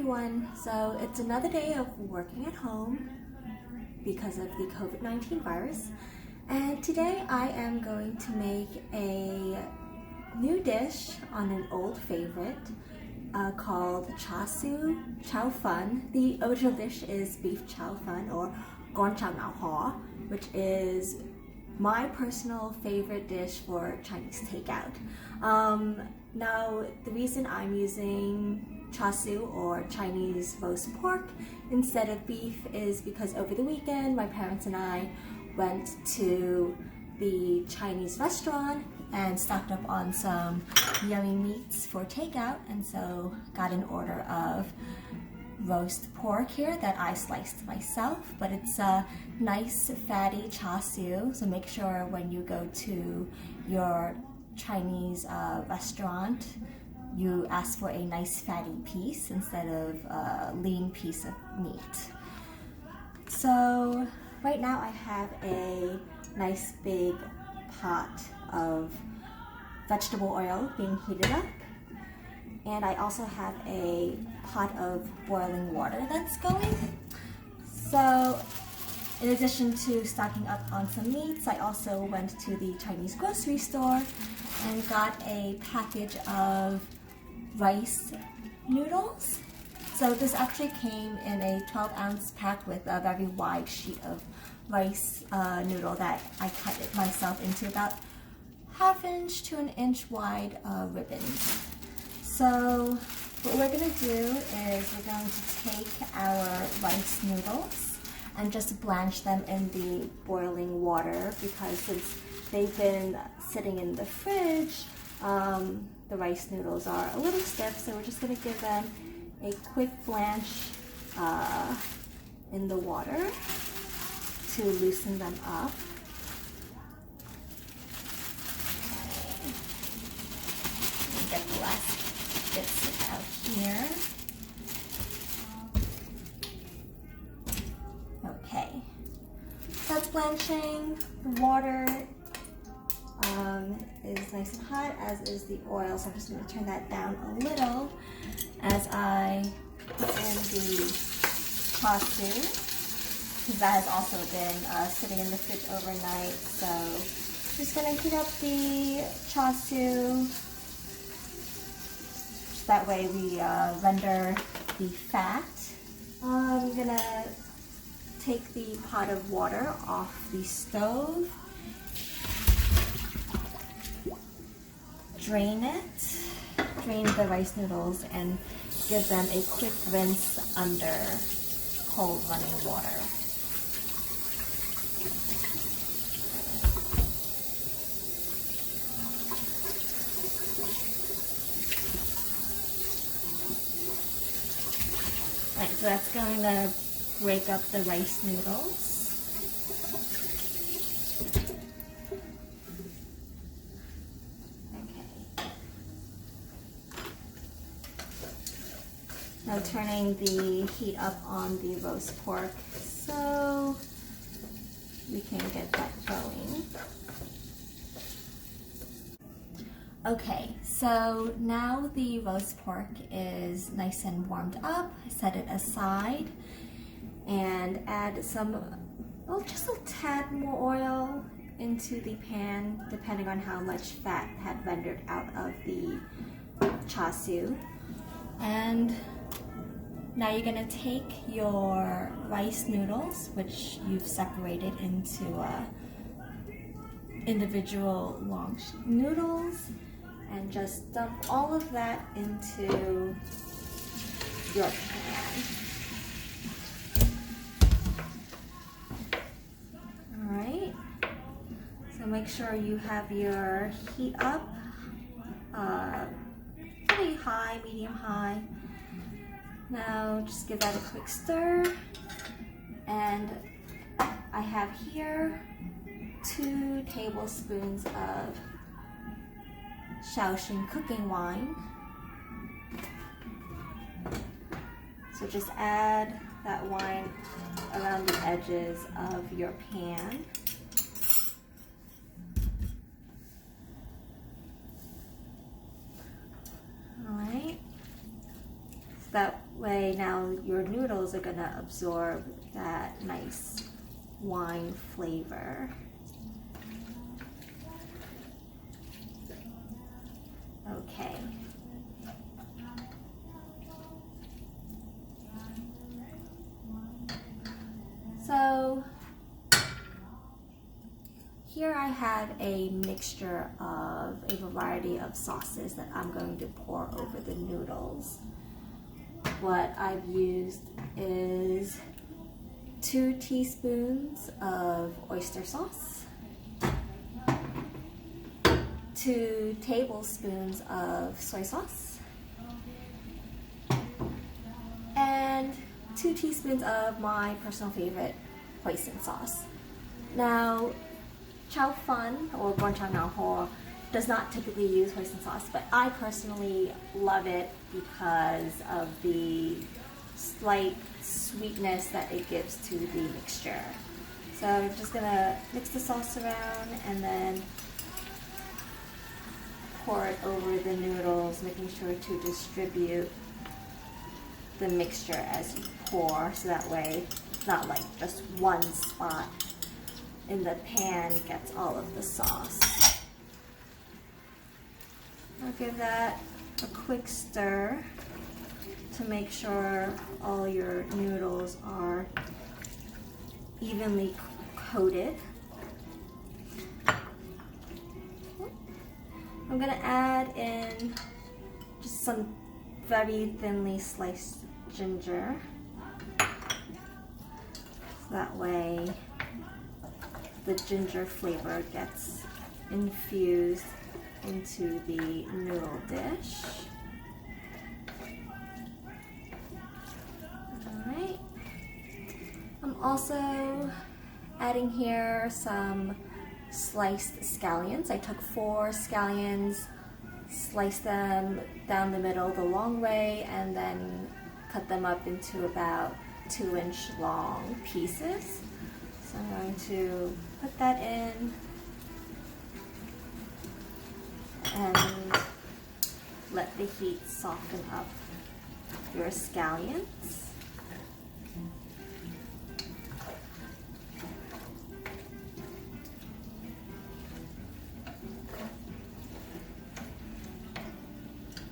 everyone. So it's another day of working at home because of the COVID-19 virus. And today I am going to make a new dish on an old favorite called Char Siu Chow Fun. The original dish is beef chow fun or Gor Chow Ngau Hor, which is my personal favorite dish for Chinese takeout. Now, the reason I'm using char siu or Chinese roast pork instead of beef is because over the weekend my parents and I went to the Chinese restaurant and stocked up on some yummy meats for takeout, and so got an order of roast pork here that I sliced myself, but it's a nice fatty char siu, so make sure when you go to your Chinese restaurant you ask for a nice fatty piece instead of a lean piece of meat. So right now I have a nice big pot of vegetable oil being heated up, and I also have a pot of boiling water that's going. So in addition to stocking up on some meats, I also went to the Chinese grocery store and got a package of rice noodles. So this actually came in a 12-ounce pack with a very wide sheet of rice noodle that I cut it myself into about 1/2 inch to 1 inch wide ribbons. So what we're going to do is we're going to take our rice noodles and just blanch them in the boiling water, because since they've been sitting in the fridge, the rice noodles are a little stiff, so we're just going to give them a quick blanch in the water to loosen them up. Get the last bits out here. Okay, so that's blanching. The water is nice and hot, as is the oil, so I'm just going to turn that down a little as I put in the char siu, because that has also been sitting in the fridge overnight. So I'm just going to heat up the char siu. That way we render the fat. I'm going to take the pot of water off the stove, drain the rice noodles, and give them a quick rinse under cold running water. Alright, so that's going to break up the rice noodles. Now turning the heat up on the roast pork so we can get that going. Okay, so now the roast pork is nice and warmed up. I set it aside and add some, well, just a tad more oil into the pan, depending on how much fat had rendered out of the char siu. And now you're going to take your rice noodles, which you've separated into individual long noodles, and just dump all of that into your pan. Alright, so make sure you have your heat up pretty high, medium high. Now just give that a quick stir, and I have here 2 tablespoons of Shaoxing cooking wine. So just add that wine around the edges of your pan. Alright, That way now your noodles are gonna absorb that nice wine flavor. Okay. So here I have a mixture of a variety of sauces that I'm going to pour over the noodles. What I've used is 2 teaspoons of oyster sauce, 2 tablespoons of soy sauce, and 2 teaspoons of my personal favorite hoisin sauce. Now, Chow Fun or Gor Chow Ngau Hor does not typically use hoisin sauce, but I personally love it because of the slight sweetness that it gives to the mixture. So I'm just gonna mix the sauce around and then pour it over the noodles, making sure to distribute the mixture as you pour, so that way it's not like just one spot in the pan gets all of the sauce. I'll give that a quick stir to make sure all your noodles are evenly coated. I'm gonna add in just some very thinly sliced ginger. So that way the ginger flavor gets infused into the noodle dish. Alright. I'm also adding here some sliced scallions. I took 4 scallions, sliced them down the middle the long way, and then cut them up into about 2-inch long pieces. So I'm going to put that in and let the heat soften up your scallions.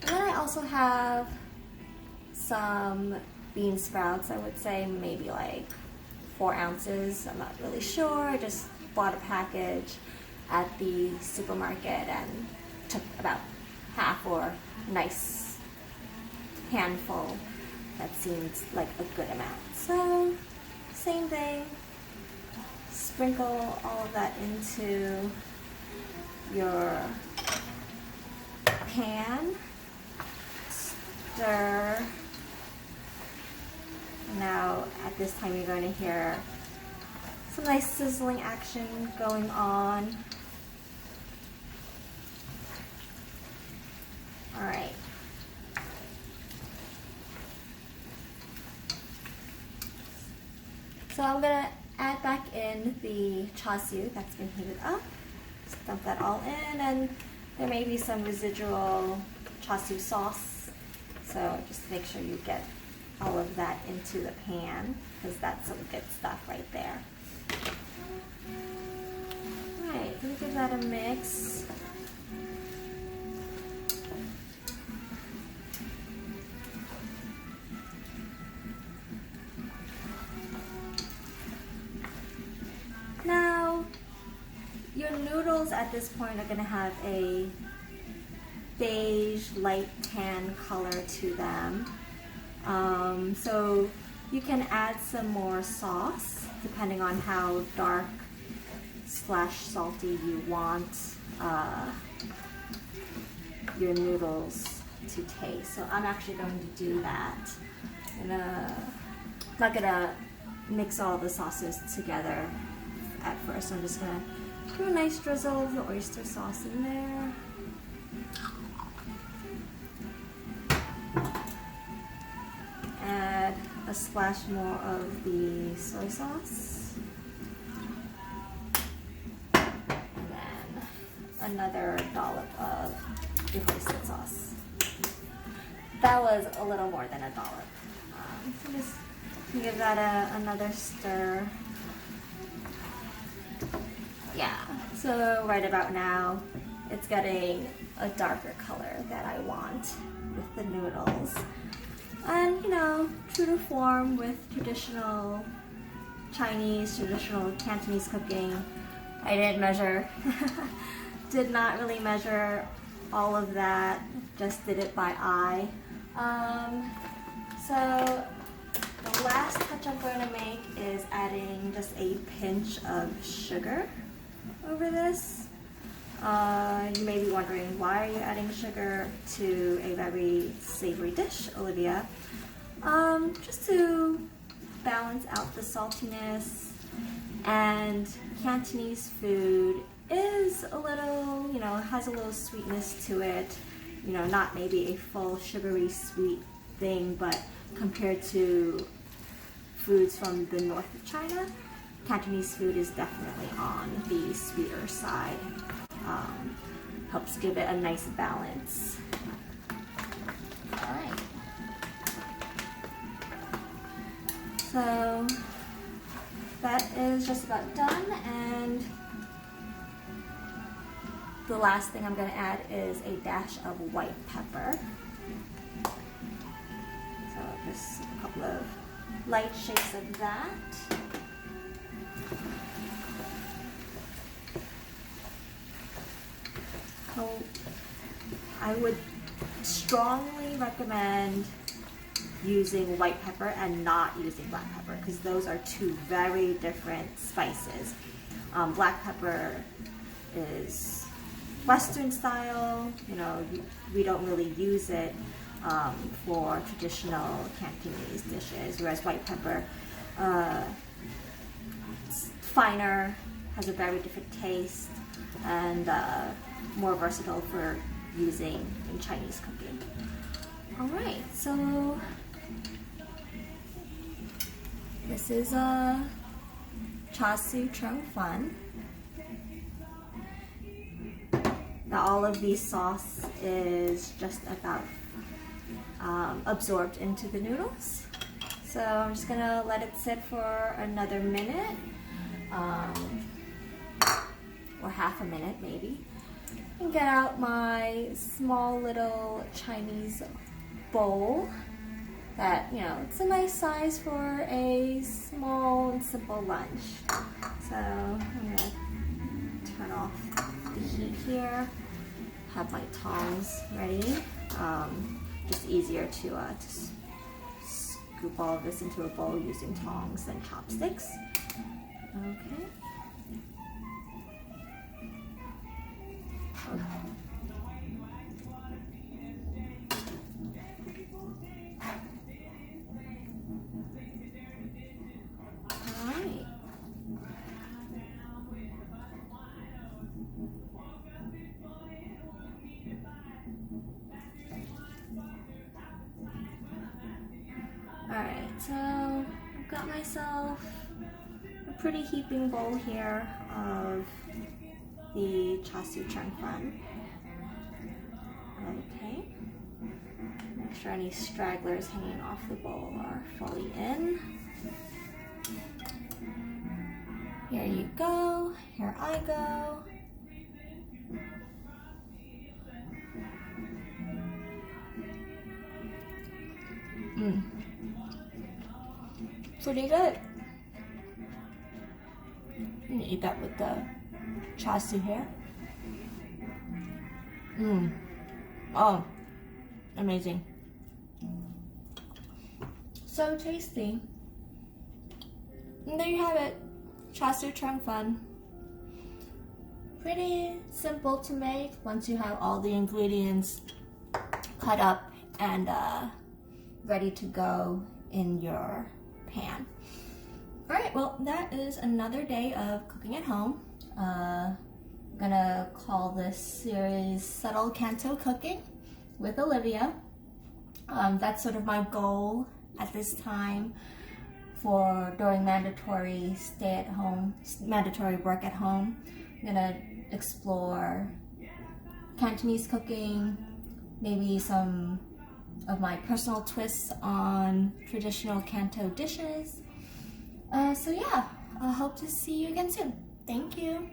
And then I also have some bean sprouts. I would say maybe like 4 ounces. I'm not really sure. I just bought a package at the supermarket and took about half or a nice handful. That seems like a good amount. So same thing, sprinkle all of that into your pan, stir. Now at this time you're going to hear some nice sizzling action going on. Alright. So I'm going to add back in the char siu that's been heated up. Just dump that all in, and there may be some residual char siu sauce. So just make sure you get all of that into the pan, because that's some good stuff right there. Alright, let me give that a mix. Now, your noodles at this point are going to have a beige, light tan color to them. So you can add some more sauce depending on how dark / salty you want your noodles to taste. So I'm actually going to do that. I'm not gonna mix all the sauces together at first. I'm just gonna do a nice drizzle of the oyster sauce in there. Add a splash more of the soy sauce. And then another dollop of the hoisin sauce. that was a little more than $1. So just give that another stir. Yeah, so right about now, it's getting a darker color that I want with the noodles. And you know, true to form with traditional Chinese, traditional Cantonese cooking, I didn't measure, did not really measure all of that, just did it by eye. So the last touch I'm going to make is adding just a pinch of sugar over this. You may be wondering, why are you adding sugar to a very savory dish, Olivia? Just to balance out the saltiness, and Cantonese food is a little, you know, has a little sweetness to it. You know, not maybe a full sugary sweet thing, but compared to foods from the north of China, Cantonese food is definitely on the sweeter side. Helps give it a nice balance. Alright. So that is just about done, and the last thing I'm going to add is a dash of white pepper. So just a couple of light shakes of that. So I would strongly recommend using white pepper and not using black pepper, because those are two very different spices. Black pepper is Western style, you know, we don't really use it for traditional Cantonese dishes, whereas white pepper, it's finer, has a very different taste, and more versatile for using in Chinese cooking. Alright, so this is Char Siu Chow Fun. Now all of the sauce is just about absorbed into the noodles. So I'm just gonna let it sit for another minute, or half a minute maybe, and get out my small little Chinese bowl that, you know, it's a nice size for a small and simple lunch. So I'm gonna turn off the heat here, have my tongs ready. Just easier to scoop all of this into a bowl using tongs than chopsticks. Okay. Alright. Alright, so I've got myself a pretty heaping bowl here of the Char Siu Chow Fun. Okay. Make sure any stragglers hanging off the bowl are fully in. Here you go. Here I go. Pretty good. I'm gonna eat that with the char siu here. Oh, amazing. So tasty. And there you have it. Char Siu Chow Fun. Pretty simple to make once you have all the ingredients cut up and ready to go in your pan. Alright, well that is another day of cooking at home. I'm gonna call this series Subtle Canto Cooking with Olivia. That's sort of my goal at this time for during mandatory mandatory work at home. I'm gonna explore Cantonese cooking, maybe some of my personal twists on traditional Canto dishes. So yeah, I hope to see you again soon. Thank you.